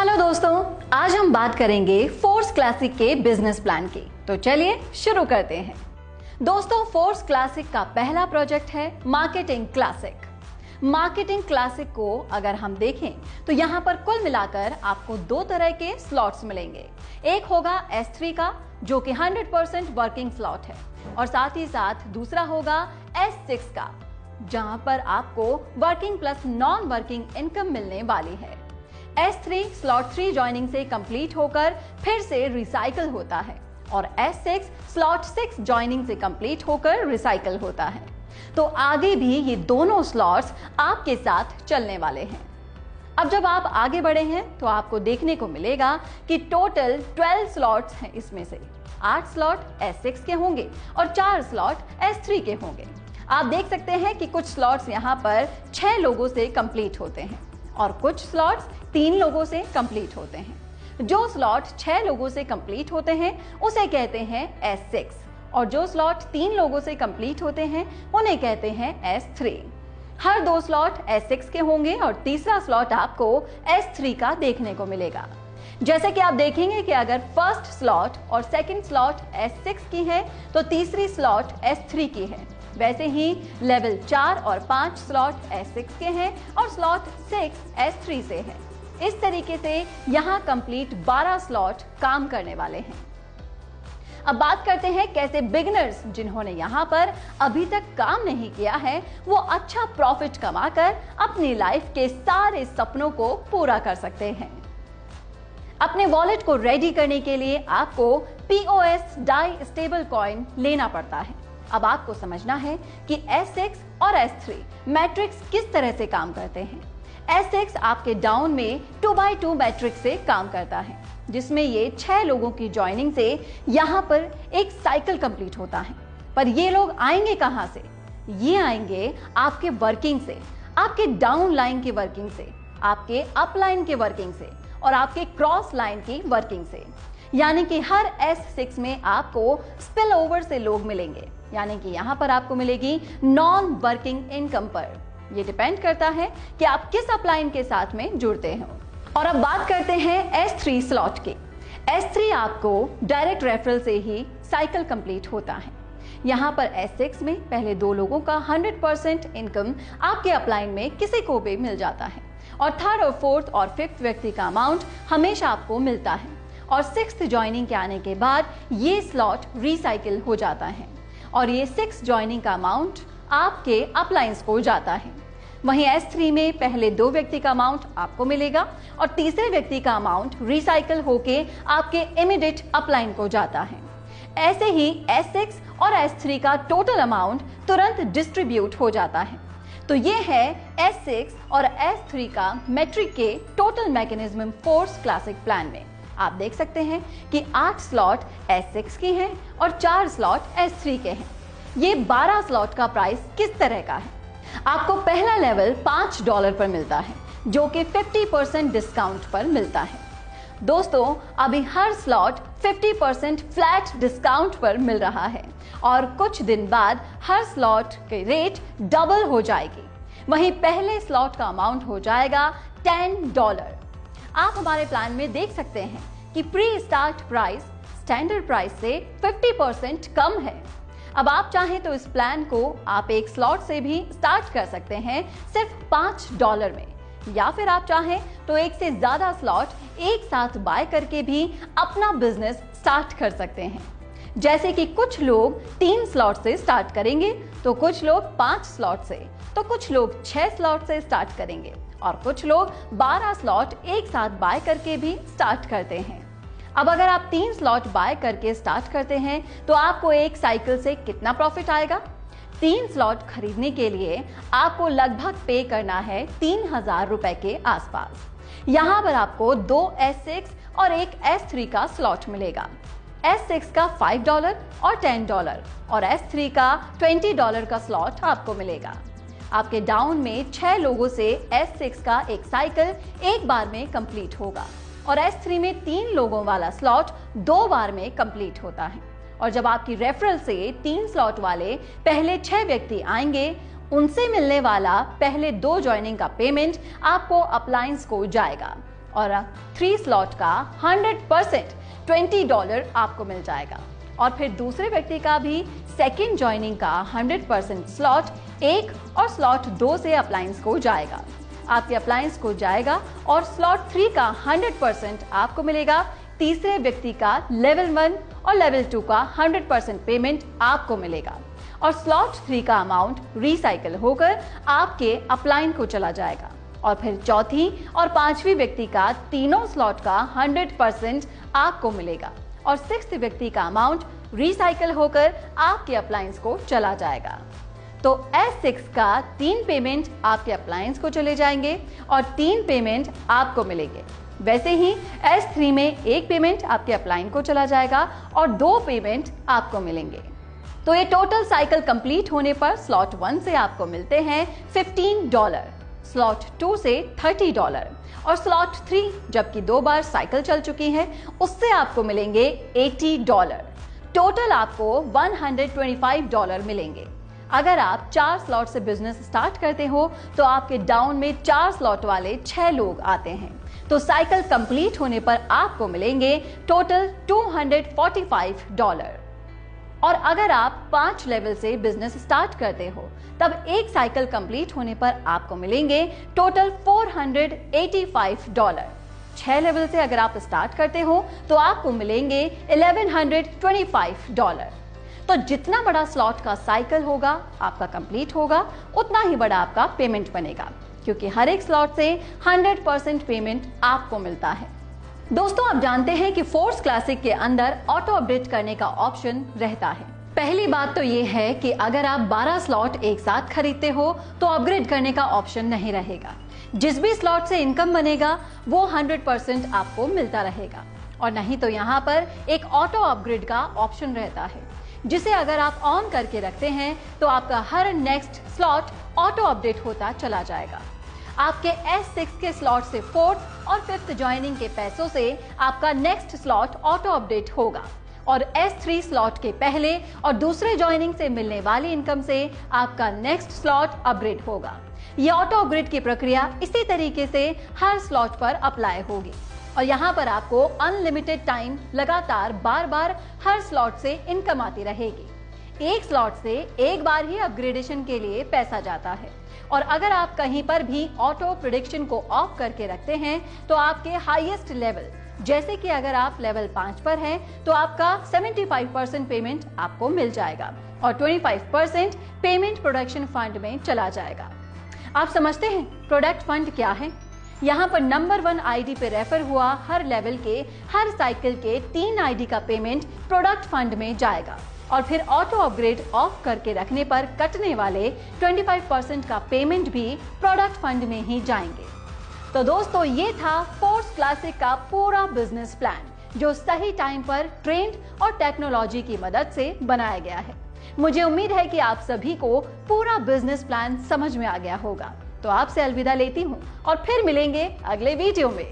Hello दोस्तों, आज हम बात करेंगे फोर्स क्लासिक के बिजनेस प्लान की। तो चलिए शुरू करते हैं। दोस्तों, फोर्स क्लासिक का पहला प्रोजेक्ट है मार्केटिंग क्लासिक। मार्केटिंग क्लासिक को अगर हम देखें तो यहाँ पर कुल मिलाकर आपको दो तरह के स्लॉट्स मिलेंगे। एक होगा S3 का जो कि 100% वर्किंग स्लॉट है, और साथ ही साथ दूसरा होगा S6 का जहां पर आपको working plus non working income मिलने वाली है। S3 स्लॉट 3 ज्वाइनिंग से कंप्लीट होकर फिर से रिसाइकल होता है, और S6 स्लॉट 6 ज्वाइनिंग से कंप्लीट होकर रिसाइकल होता है। तो आगे भी ये दोनों स्लॉट्स आपके साथ चलने वाले हैं। अब जब आप आगे बढ़े हैं तो आपको देखने को मिलेगा कि टोटल 12 स्लॉट्स हैं। इसमें से 8 स्लॉट S6 के होंगे और 4 स्लॉट S3 के होंगे। आप देख सकते हैं कि कुछ स्लॉट्स यहाँ पर 6 लोगों से कंप्लीट होते हैं और कुछ स्लॉट्स 3 लोगों से कंप्लीट होते हैं। जो स्लॉट 6 लोगों से कंप्लीट होते हैं उसे कहते हैं S6, और जो स्लॉट 3 लोगों से कंप्लीट होते हैं उन्हें कहते हैं S3। हर 2 स्लॉट S6 के होंगे और तीसरा स्लॉट आपको S3 का देखने को मिलेगा। जैसे कि आप देखेंगे कि अगर फर्स्ट स्लॉट और सेकंड स्लॉट S6 की है तो तीसरी स्लॉट S3 की है। वैसे ही लेवल 4 और 5 स्लॉट S6 के हैं और स्लॉट 6 S3 से है। इस तरीके से यहाँ कंप्लीट 12 स्लॉट काम करने वाले हैं। अब बात करते हैं कैसे बिगिनर्स जिन्होंने यहाँ पर अभी तक काम नहीं किया है वो अच्छा प्रॉफिट कमाकर अपनी लाइफ के सारे सपनों को पूरा कर सकते हैं। अपने वॉलेट को रेडी करने के लिए आपको POS डाई स्टेबल कॉइन लेना पड़ता है। अब आपको समझना है कि S6 और S3 मैट्रिक्स किस तरह से काम करते हैं। S6 आपके डाउन में 2x2 मैट्रिक्स से काम करता है, जिसमें ये 6 लोगों की ज्वाइनिंग से यहाँ पर एक साइकिल कंप्लीट होता है। पर ये लोग आएंगे कहाँ से? ये आएंगे आपके वर्किंग से, आपके डाउन लाइन की वर्किंग से, आपके अप लाइन की वर्किंग से और आपके क्रॉस लाइन की वर्किंग से। यानी कि हर S6 में आपको स्पिल ओवर से लोग मिलेंगे, यानी कि यहाँ पर आपको मिलेगी नॉन वर्किंग इनकम पर। ये डिपेंड करता है कि आप किस अपलाइन के साथ में जुड़ते हो। और अब बात करते हैं S3 स्लॉट की। S3 आपको डायरेक्ट रेफरल से ही साइकिल कंप्लीट होता है। यहाँ पर S6 में पहले 2 लोगों का 100% इनकम आपके अपलाइन में किसी को भी मिल जाता है, और थर्ड और फोर्थ और फिफ्थ व्यक्ति का अमाउंट हमेशा आपको मिलता है, और 6th ज्वाइनिंग के आने के बाद ये स्लॉट रिसाइकिल हो जाता है, और ये 6 ज्वाइनिंग का अमाउंट आपके अपलाइंस को जाता है। वहीं S3 में पहले 2 व्यक्ति का अमाउंट आपको मिलेगा और तीसरे व्यक्ति का अमाउंट रिसाइकिल होके आपके इमीडिएट अपलाइन को जाता है। ऐसे ही S6 और S3 का टोटल अमाउंट तुरंत डिस्ट्रीब्यूट हो जाता है। तो ये है S6 और S3 का मैट्रिक के total mechanism force classic plan में। आप देख सकते हैं कि 8 स्लॉट S6 की हैं और 4 स्लॉट S3 के हैं। ये 12 स्लॉट का प्राइस किस तरह का है? आपको पहला लेवल $5 पर मिलता है, जो कि 50% डिस्काउंट पर मिलता है। दोस्तों, अभी हर स्लॉट 50% फ्लैट डिस्काउंट पर मिल रहा है, और कुछ दिन बाद हर स्लॉट के रेट डबल हो जाएगी। वहीं पहले स्लॉट का अमाउंट हो जाएगा $10। आप हमारे प्लान में देख सकते हैं कि pre start price standard price से 50% कम है। अब आप चाहें तो इस प्लान को आप एक स्लॉट से भी स्टार्ट कर सकते हैं सिर्फ $5 में, या फिर आप चाहें तो एक से ज्यादा स्लॉट एक साथ बाय करके भी अपना बिजनेस स्टार्ट कर सकते हैं। जैसे कि कुछ लोग 3 स्लॉट से स्टार्ट करेंगे, तो कुछ लोग 5 स्लॉट से, तो कुछ लोग 6 स्लॉट से स्टार्ट करेंगे, और कुछ लोग 12 स्लॉट एक साथ बाय करके भी स्टार्ट करते हैं। अब अगर आप 3 स्लॉट बाय करके स्टार्ट करते हैं तो आपको एक साइकिल से कितना प्रॉफिट आएगा? 3 स्लॉट खरीदने के लिए आपको लगभग पे करना है 3000 रुपए के आसपास। यहाँ पर आपको 2 S6 और एक S3 का स्लॉट मिलेगा। S6 का $5 और $10 और S3 का $20 का स्लॉट आपको मिलेगा। आपके डाउन में 6 लोगों से S6 का एक साइकिल एक बार में कंप्लीट होगा, और S3 में 3 लोगों वाला स्लॉट 2 बार में कंप्लीट होता है। और जब आपकी रेफरल से 3 स्लॉट वाले पहले 6 व्यक्ति आएंगे, उनसे मिलने वाला पहले 2 ज्वाइनिंग का पेमेंट आपको अपलायंस को जाएगा, और 3 स्लॉट का 100% $20 आपको मिल जाएगा। और फिर दूसरे व्यक्ति का भी सेकेंड ज्वाइनिंग का 100% स्लॉट 1 और स्लॉट 2 से अप्लायंस को जाएगा। आपके अप्लायंस को जाएगा और स्लॉट 3 का 100% आपको मिलेगा। तीसरे व्यक्ति का लेवल 1 और लेवल 2 का 100% पेमेंट आपको मिलेगा और स्लॉट 3 का अमाउंट रिसाइकल होकर आपके अप्लायंस को चला जाएगा। और फिर चौथी और पांचवी व्यक्ति का तीनों स्लॉट का 100% आपको मिलेगा और सिक्स्थ व्यक्ति का अमाउंट रिसाइकल होकर आपके अप्लायंस को चला जाएगा। तो S6 का 3 पेमेंट आपके अप्लायंस को चले जाएंगे और 3 पेमेंट आपको मिलेंगे। वैसे ही S3 में 1 पेमेंट आपके अप्लायंस को चला जाएगा और 2 पेमेंट आपको मिलेंगे। तो ये टोटल साइकिल कंप्लीट होने पर स्लॉट 1 से आपको मिलते हैं $15, स्लॉट 2 से $30 और स्लॉट 3 जबकि 2 बार साइकिल चल चुकी है उससे आपको मिलेंगे $80। टोटल आपको $125 मिलेंगे। अगर आप 4 स्लॉट से बिजनेस स्टार्ट करते हो तो आपके डाउन में 4 स्लॉट वाले 6 लोग आते हैं, तो साइकिल कंप्लीट होने पर आपको मिलेंगे टोटल $245। और अगर आप 5 लेवल से बिजनेस स्टार्ट करते हो तब एक साइकिल कंप्लीट होने पर आपको मिलेंगे टोटल $485। 6 लेवल से अगर आप स्टार्ट करते हो तो आपको मिलेंगे $1125। तो जितना बड़ा स्लॉट का साइकिल होगा आपका कंप्लीट होगा उतना ही बड़ा आपका पेमेंट बनेगा, क्योंकि हर एक स्लॉट से 100% पेमेंट आपको मिलता है। दोस्तों, आप जानते हैं कि फोर्स क्लासिक के अंदर ऑटो अपडेट करने का ऑप्शन रहता है। पहली बात तो ये है कि अगर आप 12 स्लॉट एक साथ खरीदते हो तो अपग्रेड करने का ऑप्शन नहीं रहेगा। जिस भी स्लॉट से इनकम बनेगा वो 100% आपको मिलता रहेगा। और नहीं तो यहाँ पर एक ऑटो अपग्रेड का ऑप्शन रहता है, जिसे अगर आप ऑन करके रखते हैं तो आपका हर नेक्स्ट स्लॉट ऑटो अपडेट होता चला जाएगा। आपके S6 के स्लॉट से 4th और 5th ज्वाइनिंग के पैसों से आपका नेक्स्ट स्लॉट ऑटो अपडेट होगा और S3 स्लॉट के पहले और दूसरे ज्वाइनिंग से मिलने वाली इनकम से आपका नेक्स्ट स्लॉट अपग्रेड होगा। यह ऑटो अपग्रेड की प्रक्रिया इसी तरीके से हर स्लॉट पर अप्लाई होगी और यहाँ पर आपको अनलिमिटेड टाइम लगातार बार बार हर स्लॉट से इनकम आती रहेगी। एक स्लॉट से एक बार ही अपग्रेडेशन के लिए पैसा जाता है और अगर आप कहीं पर भी ऑटो प्रेडिक्शन को ऑफ करके रखते हैं तो आपके हाईएस्ट लेवल, जैसे कि अगर आप लेवल 5 पर हैं तो आपका 75% पेमेंट आपको मिल जाएगा और 25% पेमेंट प्रोडक्शन फंड में चला जाएगा। आप समझते हैं प्रोडक्ट फंड क्या है? यहाँ पर नंबर 1 आईडी पे रेफर हुआ हर लेवल के हर साइकिल के 3 आईडी का पेमेंट प्रोडक्ट फंड में जाएगा और फिर ऑटो अपग्रेड ऑफ करके रखने पर कटने वाले 25% का पेमेंट भी प्रोडक्ट फंड में ही जाएंगे। तो दोस्तों, ये था फोर्स क्लासिक का पूरा बिजनेस प्लान, जो सही टाइम पर ट्रेंड और टेक्नोलॉजी की मदद से बनाया गया है। मुझे उम्मीद है कि आप सभी को पूरा बिजनेस प्लान समझ में आ गया होगा। तो आपसे अलविदा लेती हूँ और फिर मिलेंगे अगले वीडियो में।